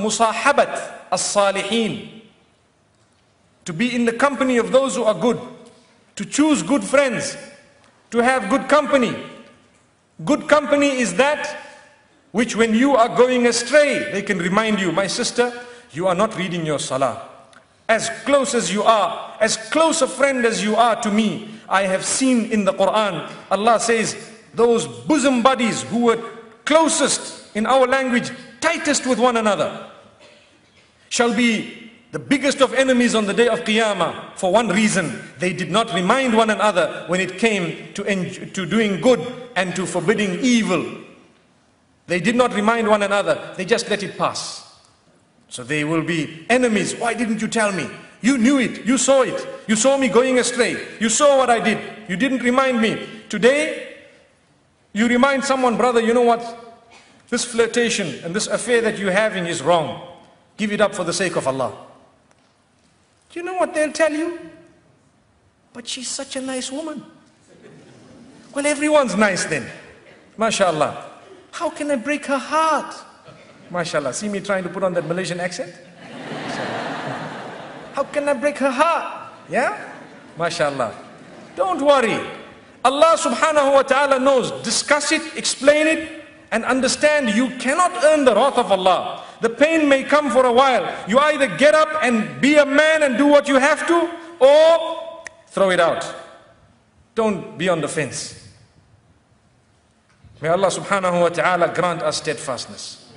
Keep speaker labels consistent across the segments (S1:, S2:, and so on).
S1: Musahabat as-salihin, to be in the company of those who are good, to choose good friends, to have good company. Good company is that which when you are going astray, they can remind you, my sister, you are not reading your salah. As close as you are, as close a friend as you are to me, I have seen in the Quran, Allah says, those bosom buddies who were closest in our language, tightest with one another, shall be the biggest of enemies on the day of Qiyamah for one reason: they did not remind one another when it came to doing good and to forbidding evil. They did not remind one another, they just let it pass. So they will be enemies. Why didn't you tell me? You knew it, you saw it, you saw me going astray, you saw what I did, you didn't remind me. Today, you remind someone, brother, you know what? This flirtation and this affair that you're having is wrong. Give it up for the sake of Allah. Do you know what they'll tell you? But she's such a nice woman. Well, everyone's nice then. MashaAllah. How can I break her heart? MashaAllah. See me trying to put on that Malaysian accent? How can I break her heart? Yeah? MashaAllah. Don't worry. Allah subhanahu wa ta'ala knows. Discuss it, explain it, and understand you cannot earn the wrath of Allah. The pain may come for a while. You either get up and be a man and do what you have to, or throw it out. Don't be on the fence. May Allah subhanahu wa ta'ala grant us steadfastness.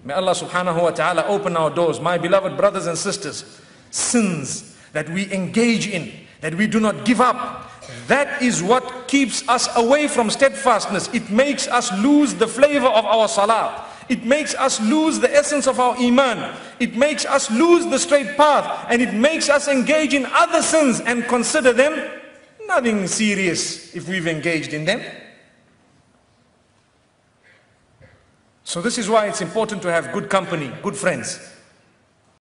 S1: May Allah subhanahu wa ta'ala open our doors. My beloved brothers and sisters, sins that we engage in, that we do not give up, that is what keeps us away from steadfastness. It makes us lose the flavor of our salah. It makes us lose the essence of our iman. It makes us lose the straight path. And it makes us engage in other sins and consider them nothing serious if we've engaged in them. So this is why it's important to have good company, good friends.